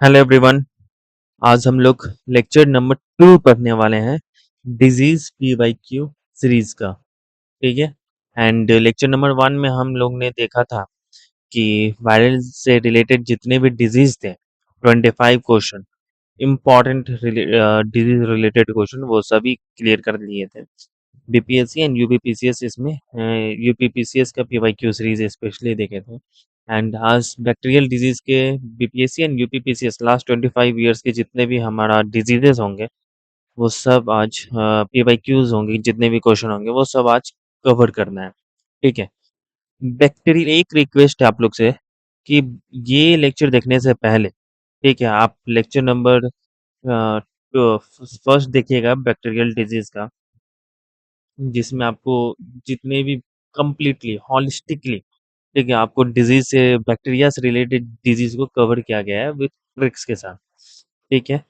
Hello everyone. आज हम लोग लेक्चर नंबर 2 पढ़ने वाले हैं डिजीज पीवाईक्यू सीरीज का। ठीक है। एंड लेक्चर नंबर 1 में हम लोग ने देखा था कि वायरल से रिलेटेड जितने भी डिजीज थे 25 question important disease related question वो सभी क्लियर कर लिए थे। बीपीएससी एंड यूपीपीसीएस इसमें यूपीपीसीएस का पीवाईक्यू सीरीज स्पेशली देखे थे। एंड आज बैक्टीरियल डिजीज के BPSC and UPPCS last 25 years के जितने भी हमारा डिजीजेस होंगे वो सब आज पीवाईक्यूज होंगे, जितने भी क्वेश्चन होंगे वो सब आज कवर करना है। ठीक है। बैक्टीरियल एक रिक्वेस्ट है आप लोग से कि ये लेक्चर देखने से पहले, ठीक है, आप लेक्चर नंबर तो फर्स्ट देखिएगा बैक्टीरियल डिजीज का, जिसमें आपको जितने भी कंप्लीटली हॉलिस्टिकली, ठीक है, आपको डिजीज से बैक्टीरिया से रिलेटेड डिजीज को कवर किया गया है विद ट्रिक्स के साथ। ठीक है।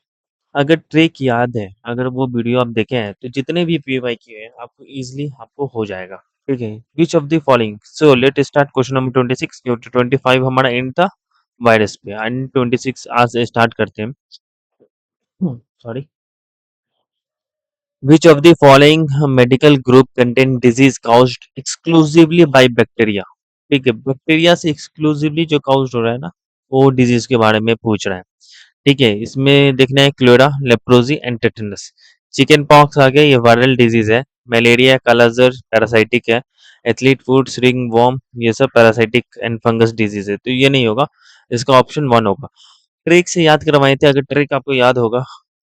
अगर ट्रिक याद है, अगर वो वीडियो आप देखे हैं तो जितने भी पीवाई किए हैं आपको इजीली आपको हो जाएगा। ठीक है। विच of the following, so let start question number 26। 25 हमारा एंड था वायरस पे, एंड 26 आज स्टार्ट करते हैं। Sorry. Which of the following medical group contain disease caused exclusively by bacteria? ठीक है, बैक्टीरिया से एक्सक्लूसिवली जो काउज्ड हो रहा है ना, वो डिजीज के बारे में पूछ रहा है। ठीक है, इसमें देखना है क्लोरा, लेप्रोजी एंड टेटनस। चिकन पॉक्स आ गया, ये वायरल डिजीज है। मलेरिया, कालाजार पैरासाइटिक है। एथलीट फूड, रिंग वॉर्म, ये सब पैरासाइटिक एंड फंगस डिजीज है, तो ये नहीं होगा, इसका ऑप्शन 1 होगा। ट्रिक से याद करवाए थे, अगर ट्रिक आपको याद होगा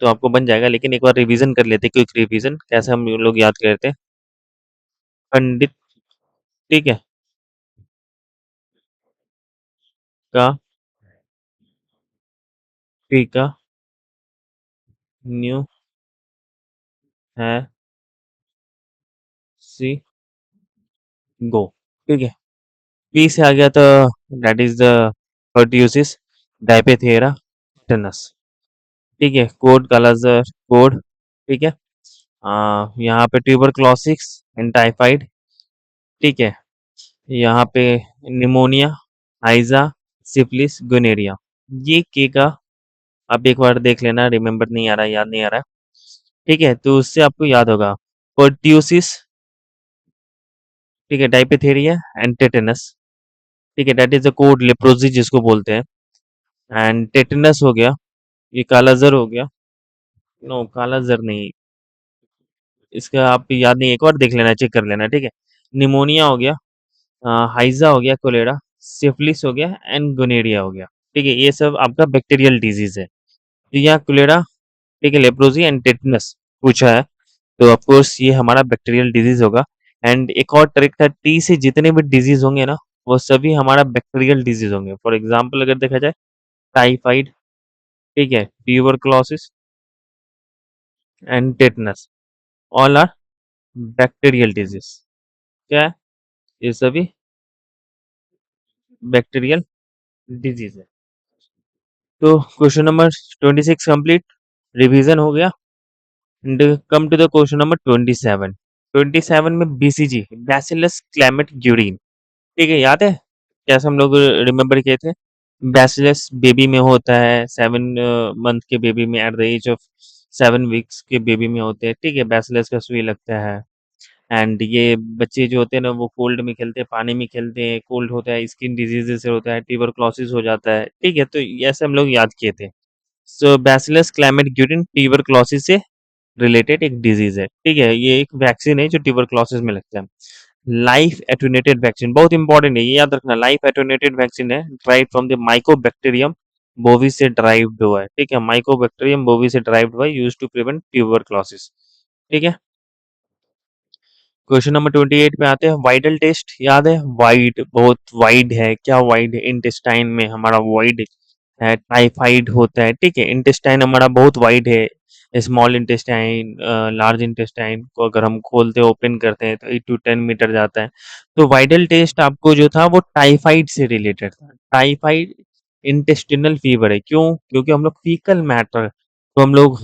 तो आपको बन जाएगा, लेकिन एक बार रिवीजन कर लेते, क्विक रिवीजन कैसे हम लोग याद करते हैं। पंडित, ठीक है, का, टीका, न्यू, है, सी, गो। ठीक है। पी से आ गया तो दैट इज द पर्ट्यूसिस, डाइपेथेरा, टेनस। ठीक है। कोड कालाजार, कोड। ठीक है। यहाँ पे ट्यूबरक्लोसिस एंड टाइफाइड। ठीक है। यहाँ पे निमोनिया, हाइजा, सिफिलिस, गोनेरिया। ये के का आप एक बार देख लेना, रिमेम्बर नहीं आ रहा, याद नहीं आ रहा है। ठीक है, तो उससे आपको याद होगा पर्ट्यूसिस, ठीक है, डाइपेथेरिया एंड टेटेनस। ठीक है, दैट इज द कोड लेप्रोजी जिसको बोलते हैं। एंड टेटेनस हो गया, ये कालाजर हो गया। नो, कालाजर नहीं, इसका आप याद नहीं, एक बार देख लेना, चेक कर लेना। ठीक है। निमोनिया हो गया, हाइजा हो गया, कोलेरा, सिफिलिस हो गया एंड गोनेरिया हो गया। ठीक है, ये सब आपका बैक्टीरियल डिजीज है। तो यहाँ कोलेरा, ठीक है, लेप्रोजी एंड टेटनस पूछा है, तो ऑफ कोर्स ये हमारा बैक्टीरियल डिजीज होगा। एंड एक और ट्रिक था, टी से जितने भी डिजीज होंगे ना वो सभी हमारा बैक्टीरियल डिजीज होंगे। फॉर एग्जांपल अगर देखा जाए टाइफाइड, ठीक है, tuberculosis and tetanus, all are bacterial disease. क्या है? ये सभी बैक्टीरियल डिजीज है। तो क्वेश्चन नंबर 26 कंप्लीट, रिवीजन हो गया। And come to the question number 27। 27 में बीसीजी, बैसिलस क्लैमिट ग्यूरिन। ठीक है, याद है कैसे हम लोग रिमेम्बर किए थे? बैसिलस बेबी में होता है, 7 मंथ के बेबी में, at the age of 7 weeks के बेबी में होते हैं। ठीक है, बैसिलस का सुई लगता है। एंड ये बच्चे जो होते हैं ना वो कोल्ड में खेलते हैं, पानी में खेलते हैं, कोल्ड होता है, स्किन डिजीजेस से होता है, ट्यूबरक्लोसिस हो जाता है। ठीक है, तो ऐसे हम लोग याद किए थे। सो बैसिलस क्लैमिट ग्यूरिन ट्यूबरक्लोसिस से रिलेटेड एक डिजीज है। ठीक है, ये एक वैक्सीन है जो ट्यूबरक्लोसिस में लगता है। लाइफ एटोनेटेड वैक्सीन बहुत इंपॉर्टेंट है, ये याद रखना, लाइफ एटोनेटेड वैक्सीन है, drive from the Mycobacterium bovis से ड्राइव्ड हुआ है। ठीक है, माइकोबैक्टीरियम बोविस से ड्राइव्ड हुआ है, यूज्ड टू प्रिवेंट ट्यूबरक्लोसिस। ठीक है। क्वेश्चन नंबर 28 पे आते हैं। वाइडल टेस्ट याद है? वाइड, बहुत वाइड है, क्या वाइड है? इंटेस्टाइन में हमारा वाइड है, टाइफाइड होता है। ठीक है, इंटेस्टाइन हमारा बहुत वाइड है, स्मॉल इंटेस्टाइन, लार्ज इंटेस्टाइन को अगर हम खोलते हैं, ओपन करते हैं तो 8 to 10 मीटर जाता है। तो वाइडल टेस्ट आपको जो था वो टाइफाइड से रिलेटेड था। टाइफाइड इंटेस्टिनल फीवर है, क्यों? क्योंकि हम लोग फीकल मैटर तो हम लोग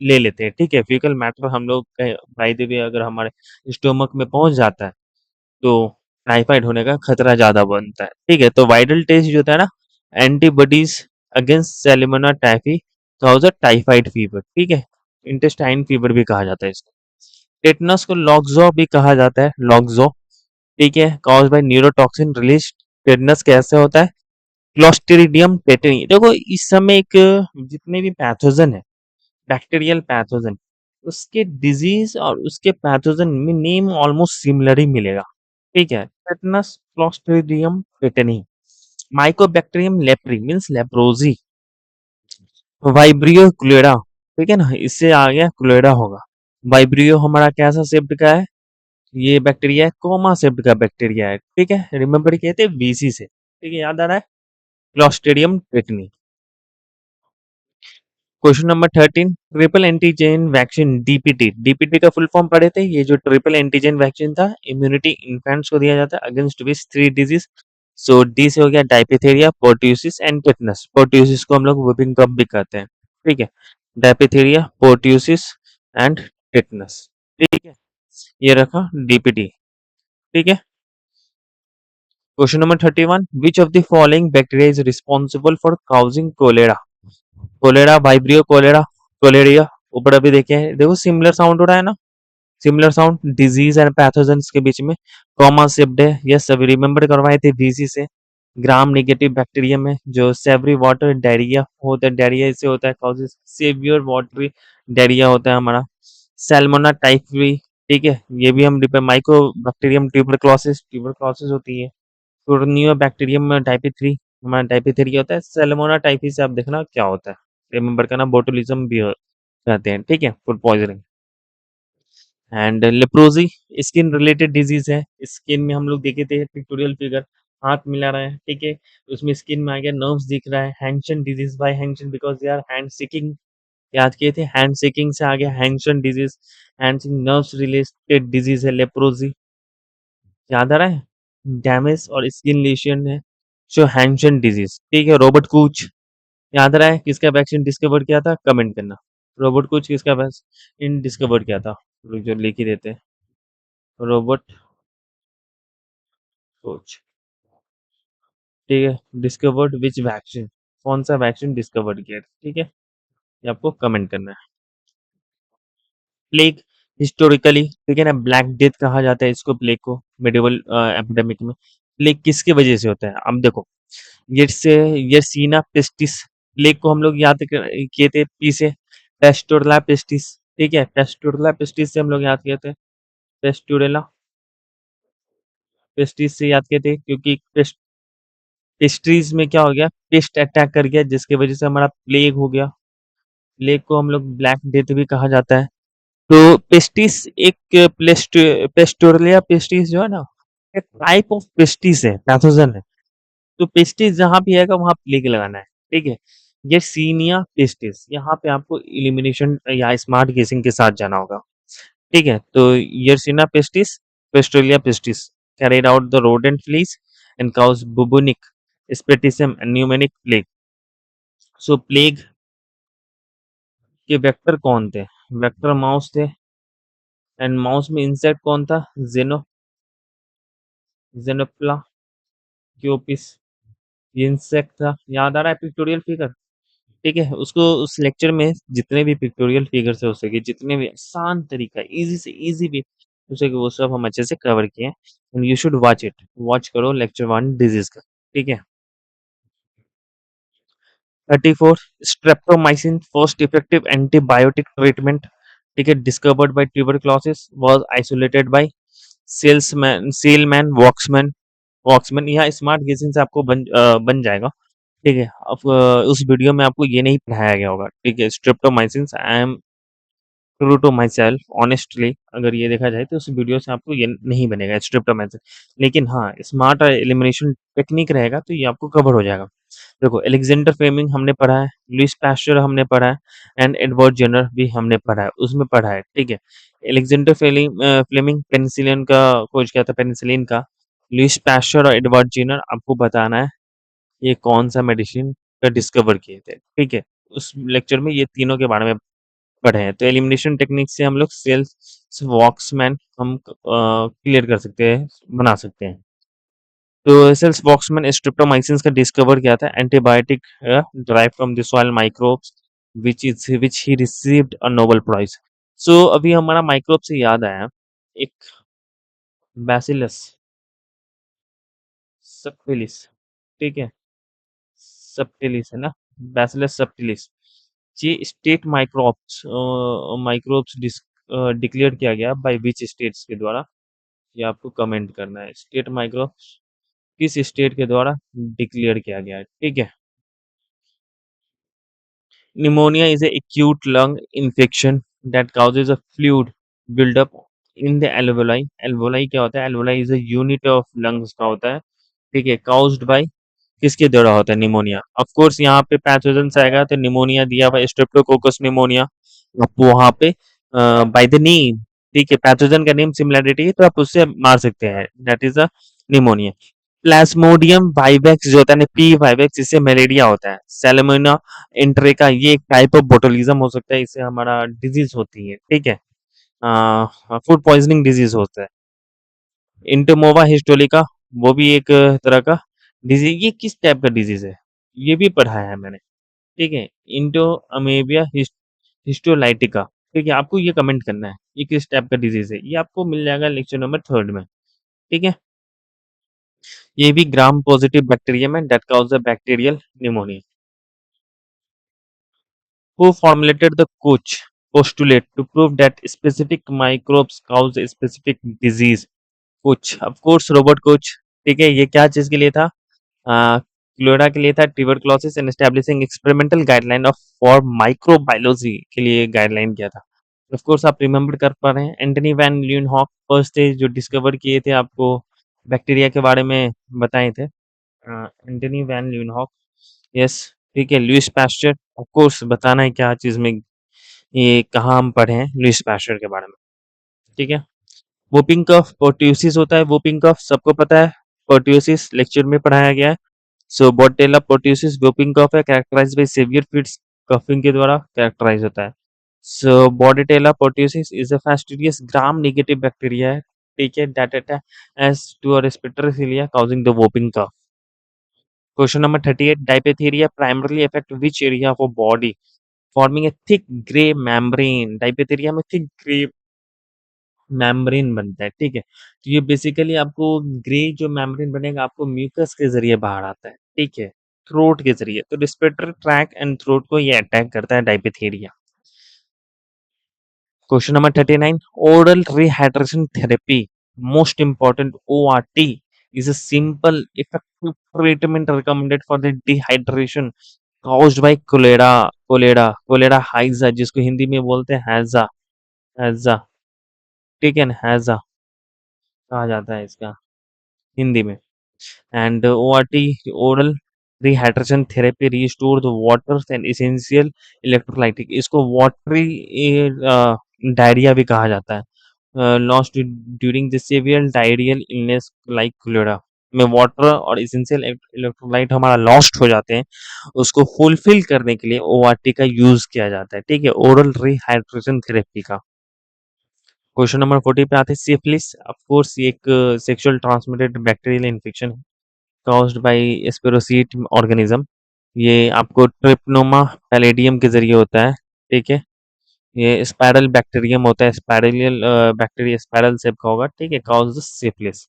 ले लेते हैं। ठीक है, फीकल मैटर हम लोग बाय द वे अगर हमारे स्टोमक में पहुंच जाता है तो टाइफाइड होने का खतरा ज़्यादा बनता है। ठीक है, तो वाइडल टेस्ट जो होता है ना, antibodies against salmonella typhi cause a typhoid fever, ठीक है, इंटेस्टाइन फीवर भी कहा जाता है इसको। टेटनस को लॉक्सो भी कहा जाता है, लॉक्सो, ठीक है, cause by neurotoxin release. Tetanus कैसे होता है? क्लोस्ट्रीडियम टेटनी, देखो इस समय एक जितने भी पैथोजन है, बैक्टीरियल पैथोजन, उसके डिजीज और उसके पैथोजन में नेम ऑलमोस्ट सिमिलर ही मिलेगा, ठीक है। Tetanus, Clostridium tetani, Mycobacterium leprae means leprosy, Vibrio cholera, ठीक है ना, इससे आ गया क्लेरा होगा। वाइब्रियो हमारा कैसा शेप्ड का है? ये बैक्टीरिया है, कोमा शेप्ड का बैक्टीरिया है, ठीक है, रिमेम्बर कहते हैं वीसी से, ठीक है, याद आ रहा है, Clostridium tetani. Question number 13, triple antigen vaccine DPT, DPT का फुल फॉर्म पढ़े थे, ये जो ट्रिपल एंटीजन वैक्सीन था, इम्यूनिटी इन्फेंट्स को दिया जाता है against which 3 disease. So D से हो गया डायपिथेरिया, पोर्ट्यूसिस एंड टेटनस, पोर्ट्यूसिस को हम लोग व्हिपिंग कफ भी कहते हैं, ठीक है, डायपिथेरिया, पोर्ट्यूसिस एंड टेटनस, ठीक है, ये रखा डीपीटी, ठीक है। Question number 31, which of the following bacteria is responsible for causing cholera, cholera, vibrio cholera, cholerae, ऊपर अभी देखे हैं, देखो सिमिलर साउंड हो रहा है ना, similar sound, disease and pathogens के बीच में कॉमा शिफ्ट है, यस सभी रिमेंबर करवाए थे वीसी से। ग्राम नेगेटिव बैक्टीरियम है जो सेवरी वाटर डायरिया होता है, डायरिया इससे होता है, कॉजेज सेवियर वाटरी डायरिया होता है हमारा। सैल्मोना टाइफी, ठीक है, ये भी हम माइको बैक्टीरियम ट्यूबरक्लोसिस, ट्यूबरक्लोसिस होती है। टुर्नियो बैक्टीरियम टाइपी 3, हमारा टाइपी 3 होता है। सैल्मोना टाइफी से आप देखना क्या होता है, रिमेंबर करना, बोटुलिज्म भी कहते हैं, ठीक है, food poisoning. And leprosy skin related disease है, स्किन में हम लोग देखे थे पिक्टोरियल फिगर, हाथ मिला रहा है, ठीक है, उसमें स्किन में आ गया, नर्व्स दिख रहा है, Hansen disease by Hansen because they are hand sicking, याद किए थे, हैंड सिकिंग से आ गया Hansen disease, hand nerves related disease है लेप्रोजी, याद आ रहा है, डैमेज और स्किन लेशन है जो हैंशन डिजीज, ठीक है। रॉबर्ट कूच, याद आ रहा है, किसका वैक्सीन डिस्कवर किया था, कमेंट करना, रॉबर्ट कूच किसका वैक्सीन डिस्कवर किया था, जो लिख ही देते हैं, रॉबर्ट कोच, ठीक है, डिस्कवर्ड विच वैक्सीन, कौन सा वैक्सीन डिस्कवर किया, ठीक है, ये आपको कमेंट करना है। प्लेग हिस्टोरिकली, ठीक है ना, ब्लैक डेथ कहा जाता है इसको, प्लेग को मेडिवल एपिडेमिक में। प्लेग किसके वजह से होता है, अब देखो, यर्सीना पेस्टिस, प्लेग को हम लोग याद किए थे पी से, पेस्टोरला पेस्टिस, ठीक है, पेस्टोरला पेस्टिस से हम लोग याद किए थे, पेस्टोरेला पेस्टिस से याद किए थे, क्योंकि पेस्ट्रीज में क्या हो गया, पेस्ट अटैक कर गया जिसकी वजह से हमारा प्लेग हो गया, प्लेग को हम लोग ब्लैक डेथ भी कहा जाता है। तो पेस्टिस एक पेस्टोरिया पेस्टिस जो है ना, एक टाइप ऑफ पेस्टिस है, पैथोजन है, तो पेस्टिस जहाँ भी आएगा वहाँ प्लेग लगाना है, ठीक है। ये सीनिया पेस्टिस, यहाँ पे आपको इलिमिनेशन या स्मार्ट गेसिंग के साथ जाना होगा, ठीक है। तो Yersinia pestis, Pasteurella pestis carried out the rodent fleas and cause bubonic septicemic and pneumonic plague. So plague के वेक्टर कौन थे, वेक्टर माउस थे, एंड माउस में इंसेक्ट कौन था, जेनोप्ला क्योपिस, ये इंसेक्ट था, याद आ रहा है पिक्टोरियल फिगर, ठीक है। उसको उस लेक्चर में जितने भी पिक्टोरियल फिगर से हो सके, जितने भी आसान तरीका, इजी से इजी भी हो सके, वो सब हम अच्छे से कवर किए, and you should watch it, watch करो लेक्चर 1 डिजीज का, ठीक है। 34, streptomycin first effective antibiotic treatment, ठीक है, discovered by tuberculosis, was isolated by salesman Selman Waksman, Waksman, यहाँ स्मार्ट गेसिंग से आपको बन जाएगा, ठीक है। अब उस वीडियो में आपको ये नहीं पढ़ाया गया होगा, ठीक है, streptomycin, I am true to myself honestly, अगर ये देखा जाए तो उस वीडियो से आपको ये नहीं बनेगा स्ट्रेप्टोमाइसिन, लेकिन हाँ स्मार्ट एलिमिनेशन टेक्निक रहेगा तो ये आपको कवर हो जाएगा। देखो एलेक्जेंडर फ्लेमिंग हमने पढ़ा है, लुइस पास्चर हमने पढ़ा है, एंड एडवर्ड जेनर भी हमने पढ़ा है, उसमें पढ़ा है, ठीक है। एलेक्जेंडर फ्लेमिंग पेनिसिलिन का खोज किया था, पेनिसिलिन का। लुइस पास्चर और एडवर्ड जेनर आपको बताना है ये कौन सा मेडिसिन का डिस्कवर किए थे, ठीक है। उस लेक्चर में ये तीनों के बारे में पढ़े हैं। तो एलिमिनेशन टेक्निक से हम लोग सेल्स वॉक्समैन हम क्लियर कर सकते हैं, बना सकते हैं। तो सेल्स वॉक्समैन स्ट्रिप्टोमाइसिन का डिस्कवर किया था, antibiotic derived from the soil microbes which he received a Nobel Prize. So अभी हमारा माइक्रोब से याद आया, एक बैसिलस सबटिलिस, ठीक है, सबटिलिस है ना, बैसिलस सबटिलिस, ये स्टेट माइक्रोब्स माइक्रोब्स डिक्लेयर किया गया बाय विच स्टेट्स के द्वारा, ये आपको कमेंट करना है, स्टेट माइक्रोब्स किस स्टेट के द्वारा डिक्लेयर किया गया है, ठीक है। Pneumonia is a acute lung infection that causes a fluid buildup in the alveoli. Alveoli क्या होता है? Alveoli is a unit of lungs का होता है, ठीक है, caused by किसके द्वारा होता है निमोनिया। ऑफ कोर्स यहाँ पे पैथोजेंस आएगा तो निमोनिया दिया हुआ स्ट्रेप्टोकोकस निमोनिया, आप वहाँ पे बाय द नेम, ठीक है, पैथोजन का नेम सिमिलरिटी है तो आप उससे मार सकते हैं, that is a pneumonia. Plasmodium vivax जो होता है ना, पी वाइवेक्स, इससे मलेरिया होता है। सैलमोना इंट्रेका ये एक टाइप ऑफ बोटुलिज्म हो सकता है, इससे हमारा डिजीज होती है, ठीक है, फूड पॉइजनिंग डिजीज होता है। इंटोमोवा हिस्टोलिका वो भी एक तरह का डिजीज, ये किस टाइप का डिजीज है ये भी पढ़ाया है मैंने, ठीक है। इंटो अमेबिया हिस्टोलाइटिका, ठीक है, आपको ये कमेंट करना है ये किस टाइप का डिजीज है, ये आपको मिल जाएगा लेक्चर नंबर 3 में, ठीक है। ये भी ग्राम पॉजिटिव बैक्टीरियम है that cause the bacterial pneumonia. Who formulated the Koch postulate to prove that specific microbes cause a specific disease? Coach, of course Robert Koch, ठीक है। ये क्या चीज के लिए था? क्लोरा के लिए था, tuberculosis and establishing experimental guideline of for microbiology के लिए गाइडलाइन किया था। ऑफ कोर्स आप रिमेम्बर कर पा रहे हैं, एंटनी वैन ल्यूनहॉक फर्स्ट थे जो डिस्कवर किए थे, आपको बैक्टीरिया के बारे में बताए थे, एंटनी वैन ल्यूनहॉक, यस, ठीक है। लुइस पास्चर, ऑफ कोर्स बताना है क्या चीज में, ये कहाँ हम पढ़े हैं लुइस पास्चर के बारे में, ठीक है। वोपिंग कफ पोर्ट्यूसिस होता है, वोपिंग कफ सबको पता है, पोर्ट्यूसिस लेक्चर में पढ़ाया गया है। सो बोटेला पोर्ट्यूसिस वोपिंग कफ है, characterize by severe fits, coughing के द्वारा कैरेक्टराइज होता है। So Bordetella pertussis is a fastidious gram negative bacteria है, ठीक है, that attaches to a respiratory cilia causing the whooping cough. Question number 38, diphtheria primarily affect which area of body forming a thick grey membrane, diphtheria में thick grey membrane बनता है, ठीक है। तो ये बेसिकली आपको ग्रे जो membrane बनेगा आपको म्यूकस के जरिए बाहर आता है, ठीक है, थ्रोट के जरिए, तो रिस्पिरेटरी ट्रैक एंड थ्रोट को ये अटैक करता है diphtheria. Question number 39, oral rehydration therapy most important ORT is a simple effective treatment recommended for the dehydration caused by cholera हाइजा, जिसको हिंदी में बोलते हैं हैजा, हैजा, ठीक है ना, हैजा कहा जाता है इसका हिंदी में। And ORT oral rehydration therapy restore the water and essential electrolytic, इसको वाटरी डायरिया भी कहा जाता है, lost during the severe diarrheal illness like cholera, में वाटर और एसेंशियल इलेक्ट्रोलाइट हमारा लॉस्ट हो जाते हैं, उसको फुलफिल करने के लिए ORT का यूज किया जाता है, ठीक है, ओरल रिहाइड्रेशन थेरेपी का। क्वेश्चन नंबर 40 पे आते हैं सिफिलिस, ऑफ कोर्स ये एक सेक्सुअल ट्रांसमिटेड बैक्टीरियल इन्फेक्शन है caused by स्पेरोसीट ऑर्गेनिज्म, ये आपको ट्रिप्नोमा पैलेडियम के जरिए होता है, ठीक है। ये स्पाइरल बैक्टीरियम होता है, स्पाइरल बैक्टीरिया स्पाइरल शेप का होगा, ठीक है, cause the syphilis।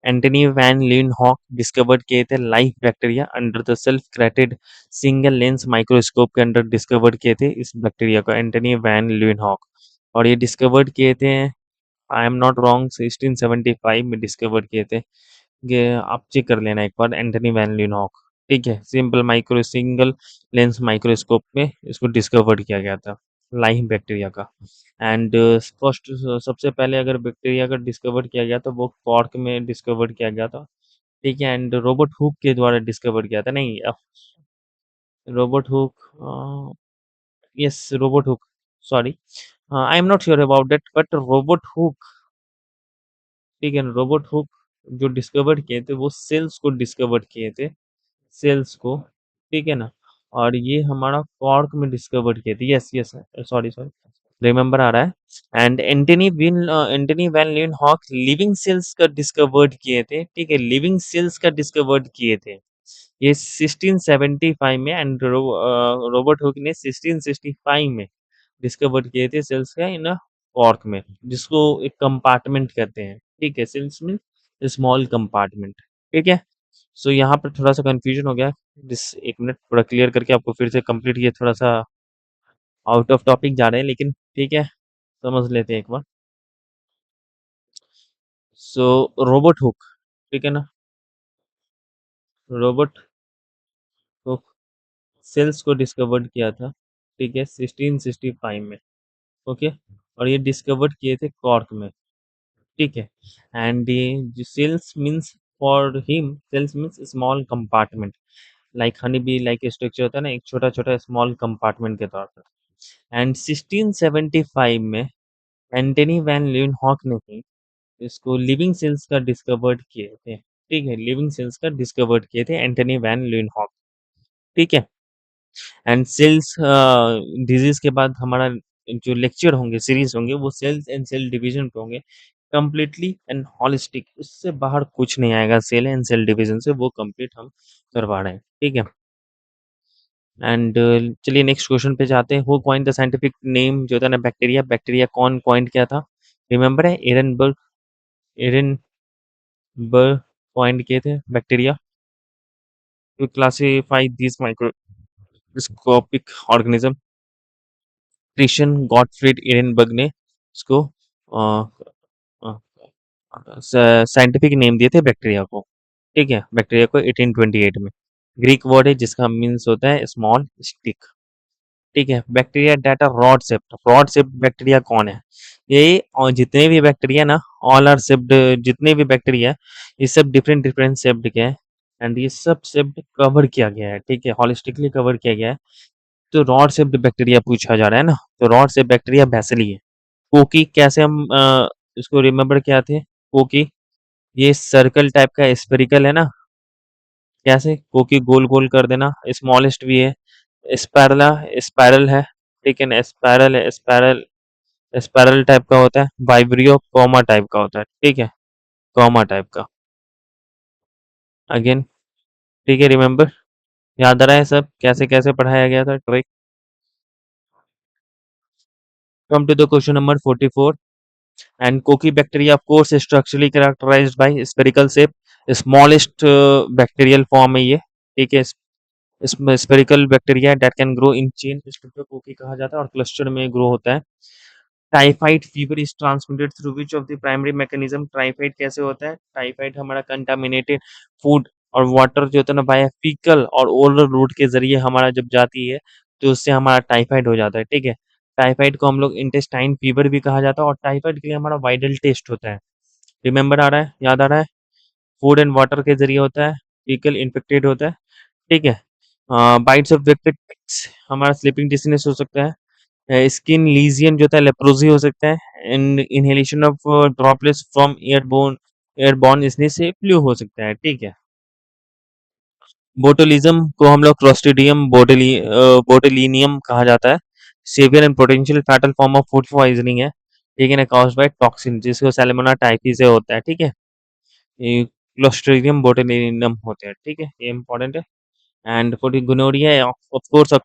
Antony van Leeuwenhoek discovered किए थे life bacteria under the self created single lens microscope के अंडर डिस्कवर्ड किए थे इस बैक्टीरिया को, एंटनी वैन लीनहॉक, और ये डिस्कवर्ड किए थे, आई एम नॉट रॉन्ग, 1675 में डिस्कवर किए थे। ये आप चेक कर लेना एक बार, एंटनी वैन लीनहॉक, ठीक है, सिंगल लेंस माइक्रोस्कोप में इसको डिस्कवर्ड किया गया था लाइम बैक्टीरिया का। एंड फर्स्ट सबसे पहले अगर बैक्टीरिया का डिस्कवर किया गया तो वो कॉर्क में डिस्कवर किया गया था, ठीक है, एंड रॉबर्ट हुक के द्वारा डिस्कवर किया था, नहीं Robert Hooke, yes Robert Hooke, sorry, I am not sure about that, but Robert Hooke, ठीक है ना, रोबोट हुक जो डिस्कवर किए थे वो सेल्स को डिस्कवर किए थे, सेल्स को, ठीक है ना, और ये हमारा कॉर्क में डिस्कवर किए थे, yes yes, sorry sorry, remember आ रहा है? And Antony van Leeuwenhoek living cells का डिस्कवर्ड किए थे, ठीक है? लिविंग सेल्स का डिस्कवर्ड किए थे। ये 1675 में एंड रॉबर्ट हुक ने 1665 में डिस्कवर किए थे सेल्स का इन कॉर्क में, जिसको एक कंपार्टमेंट कहते हैं, ठीक है? सेल्स में स्मॉल कंपार्टमेंट, ठीक है? सो यहाँ पर थोड़ा सा कंफ्यूजन हो गया, जिस एक मिनट थोड़ा क्लियर करके आपको फिर से कंप्लीट, ये थोड़ा सा आउट ऑफ टॉपिक जा रहे हैं लेकिन ठीक है, समझ लेते हैं एक बार। सो रॉबर्ट हुक, ठीक है ना? रॉबर्ट हुक सेल्स को डिस्कवर्ड किया था, ठीक है? 1665 में, ओके? और ये डिस्कवर्ड किए थे कॉर्क में, ठीक है? एंड ये sales means for him, sales means small compartment, like honey be like structure होता है ना, एक छोटा छोटा स्मॉल कंपार्टमेंट के तौर पर। एंड 1675 में एंटनी वैन लीeuwenhoek ने ही इसको लिविंग सेल्स का डिस्कवर्ड किए थे, ठीक है? लिविंग सेल्स का डिस्कवर्ड किए थे एंटनी वैन लीeuwenhoek, ठीक है? एंड सेल्स डिजीज के बाद हमारा जो लेक्चर होंगे, सीरीज होंगे, वो सेल्स एंड सेल डिवीजन पे होंगे, कंप्लीटली एंड होलिस्टिक, उससे बाहर कुछ नहीं आएगा सेल एंड सेल डिवीजन से, वो कंप्लीट हम करवा रहे हैं, ठीक है? एंड चलिए नेक्स्ट क्वेश्चन पे जाते हैं। Who coined the scientific name जो था ना बैक्टीरिया, बैक्टीरिया कौन कॉइन्ड किया था? रिमेंबर है? एरनबर्ग कॉइन्ड किए थे bacteria to classify this microscopic organism. Christian Gottfried Ehrenberg ने इसको साइंटिफिक नेम दिए थे बैक्टीरिया को, ठीक है? बैक्टीरिया को 1828 में। ग्रीक वर्ड है जिसका मीन्स होता है स्मॉल स्टिक, ठीक है? Bacteria data rod shaped bacteria कौन है? ये और जितने भी बैक्टीरिया ना, ऑल आर शेप्ड, जितने भी बैक्टीरिया ये सब डिफरेंट डिफरेंट शेप्ड के हैं एंड ये सब शेप्ड कवर किया गया है, ठीक है? हॉलिस्टिकली कवर किया गया है। तो रॉड शेप्ड बैक्टीरिया पूछा जा रहा है ना, तो रॉड शेप्ड बैक्टीरिया बेसिली है। कोकी कैसे हम इसको रिमेंबर किया थे? कोकी ये सर्कल टाइप का स्फेरिकल है ना, कैसे कोकी गोल गोल कर देना, स्मॉलेस्ट भी है। स्पायरला स्पायरल है, ठीक है ना? स्पायरल है, स्पायरल स्पायरल टाइप का होता है। वाइब्रियो कॉमा टाइप का होता है, ठीक है? कॉमा टाइप का अगेन, ठीक है? रिमेंबर, याद आ रहा है सब कैसे कैसे पढ़ाया गया था trick? Come to the question number 44 and Kokibacteria of course is structurally characterized by spherical shape, smallest bacterial form है ये, ठीक है? इसमें spherical bacteria that can grow in chain, इसको कोकी कहा जाता है और क्लस्टर में ग्रो होता है। Typhoid fever is transmitted through which of the primary mechanism? Typhoid कैसे होता है? टाइफाइड हमारा कंटामिनेटेड फूड और वाटर जो होता है ना, बाय फीकल और ओरल रूट के जरिए हमारा जब जाती है तो उससे हमारा टाइफाइड हो जाता है, ठीक है? टाइफाइड को हम लोग इंटेस्टाइन फीवर भी कहा जाता है और टाइफाइड के लिए हमारा वाइडल टेस्ट होता है। रिमेंबर आ रहा है? याद आ रहा है? फूड एंड वाटर के जरिए होता है, फीकल इन्फेक्टेड होता है, ठीक है? बाइट्स ऑफ वेक्टर हमारा स्लीपिंग डिसीनेस हो सकता है। स्किन लीजियन जो होता है लेप्रोसी हो सकता है and inhalation of droplets from airborne snatch से फ्लू हो सकता है, ठीक है? बोटुलिज्म को हम लोग क्लोस्ट्रीडियम बोटुलिनियम कहा जाता है। Severe and potential fatal form of food poisoning है, ठीक है ना? कॉज्ड बाय टॉक्सिन, जिसको सैल्मोनेला टाइफी से होता है, ठीक है? ये क्लोस्ट्रीडियम बोटुलिनियम होते हैं, ठीक है? ये इंपॉर्टेंट है। And for the gonorrhea of course a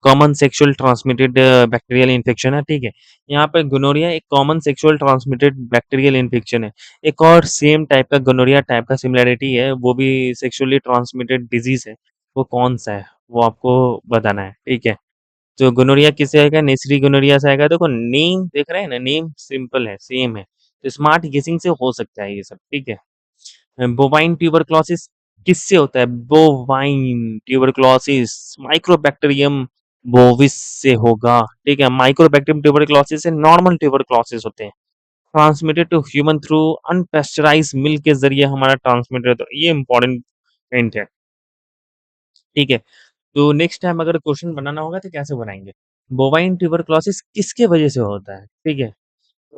common sexual transmitted bacterial infection है, ठीक है? यहाँ पे गोनोरिया एक common sexual transmitted bacterial infection है। एक और सेम टाइप का गोनोरिया टाइप का सिमिलरिटी है, वो भी सेक्सुअली ट्रांसमिटेड डिजीज है। वो कौन सा है वो आपको बताना है, ठीक है? तो गोनोरिया किससे आएगा? नेसरी गोनोरिया से आएगा। देखो नेम देख रहे हैं ना, नेम सिंपल है, सेम है, तो स्मार्ट गेसिंग से हो सकता है ये सब, ठीक है? बोवाइन ट्यूबरक्लोसिस किससे होता है? बोवाइन ट्यूबरक्लोसिस माइक्रोबैक्टीरियम बोविस से होगा, ठीक है? माइक्रोबैक्टीरियम ट्यूबरक्लोसिस से नॉर्मल ट्यूबरक्लोसिस होते हैं। Transmitted to human through unpasteurised milk के जरिए हमारा ट्रांसमिटेड होता है। ये इंपॉर्टेंट पॉइंट है, ठीक है? तो नेक्स्ट टाइम अगर क्वेश्चन बनाना होगा तो कैसे बनाएंगे? बोवाइन ट्यूबरक्लोसिस किसके वजह से होता है, ठीक है?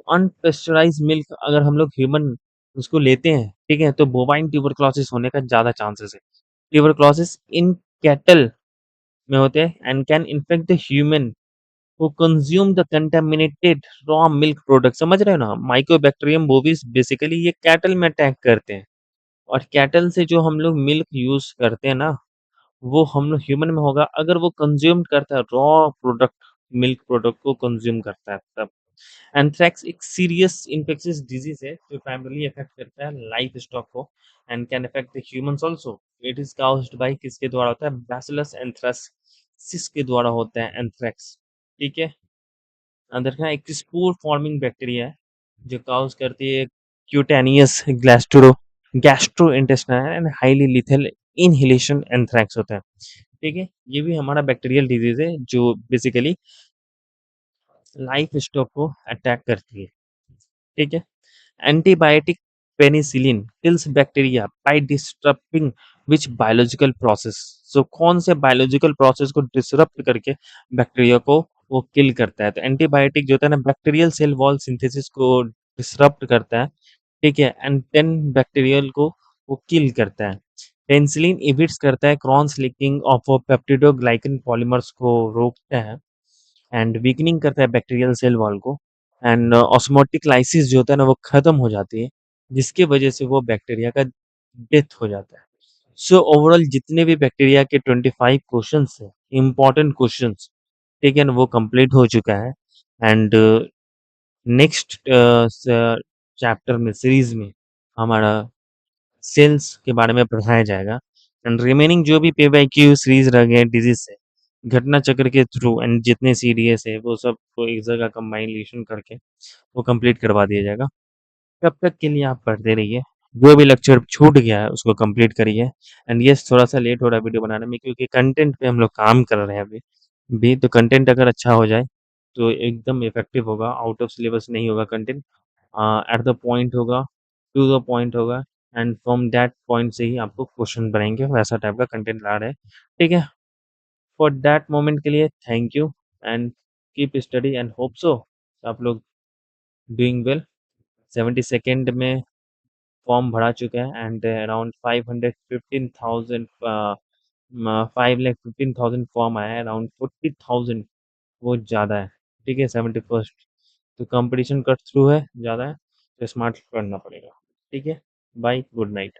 अनपेस्चराइज्ड मिल्क अगर हम लोग ह्यूमन उसको लेते हैं, ठीक है? तो बोवाइन ट्यूबरक्लोसिस होने का ज़्यादा चांसेस है। ट्यूबरक्लोसिस इन कैटल में होते हैं and can infect the human वो consume the contaminated raw milk product, समझ रहे हो ना? माइकोबैक्टीरियम बोविस बेसिकली ये कैटल में अटैक करते हैं, और कैटल से जो हम लोग मिल्क यूज़ करते हैं ना, वो हम लोग ह्यूमन में होगा अगर वो कंज्यूम करता है, रॉ प्रोडक्ट, मिल्क प्रोडक्ट को कंज्यूम करता है तब। एंथ्रेक्स एक सीरियस इन्फेक्शियस डिजीज़ है जो प्राइमरीली अफेक्ट करता है लाइव स्टॉक को and can affect the humans also. It is caused bye किसके द्वारा होता है? बैसिलस एंथ्रासिस के द्वारा होता है एंथ्रेक्स, ठीक है? देखना एक स्पोर फॉर्मिंग बैक्टीरिया है जो काउज़ करती है cutaneous gastrointestinal and highly lethal inhalation anthrax होता है, ठीक है? ये भी हमारा बैक्टीरियल डिजीज़ है जो बेसिकली लाइफ स्टॉक को अटैक करती है, ठीक है? Antibiotic penicillin kills bacteria by disturbing which biological process, so कौन से बायोलॉजिकल प्रोसेस को डिसरप्ट करके बैक्टीरिया को वो किल करता है? तो एंटीबायोटिक जो होता है ना, बैक्टीरियल सेल वॉल सिंथेसिस को डिसरप्ट करता है, ठीक है? एंड देन बैक्टीरियल को वो किल करता है। पेनिसिलिन इन्हिबिट्स करता है cross linking of peptidoglycan polymers को रोकता है एंड वीकनिंग करता है बैक्टीरियल सेल वॉल को, एंड ऑस्मोटिक लाइसिस जो होता है ना वो खत्म हो जाती है, जिसकी वजह से वो बैक्टीरिया का डेथ हो जाता है। सो ओवरऑल जितने भी बैक्टीरिया के 25 क्वेश्चंस हैं, इम्पोर्टेंट क्वेश्चंस, ठीक है ना, वो कंप्लीट हो चुका है एंड नेक्स्ट चैप्टर में, सीरीज में हमारा सेल्स के बारे में पढ़ाया जाएगा एंड रिमेनिंग जो भी पे-बाय-क्यू सीरीज रह गए डिजीज से, घटना चक्र के थ्रू एंड जितने सीडीएस है वो सब को एक जगह कंबाइनेशन करके वो कंप्लीट करवा दिया जाएगा। तब तक के लिए आप पढ़ते रहिए, जो भी लेक्चर छूट गया है उसको कंप्लीट करिए एंड यस थोड़ा सा लेट हो रहा है वीडियो बनाने में क्योंकि कंटेंट पे हम लोग काम कर रहे हैं अभी भी, तो कंटेंट अगर अच्छा हो जाए तो एकदम इफेक्टिव होगा, आउट ऑफ सिलेबस नहीं होगा कंटेंट, एट द पॉइंट होगा, टू द पॉइंट होगा एंड फ्रॉम दैट पॉइंट से ही आपको क्वेश्चन बनाएंगे, वैसा टाइप का कंटेंट ला रहे हैं, ठीक है? फॉर दैट मोमेंट के लिए thank you and keep study and hope so आप लोग डूइंग वेल। 72nd में फॉर्म भरा चुका है एंड अराउंड 515,000 5,15,000 फॉर्म आया है, अराउंड 40,000 बहुत ज़्यादा है, ठीक है? 71st तो कंपटीशन कट थ्रू है, ज़्यादा है, तो स्मार्ट करना पड़ेगा, ठीक है? Bye, good night.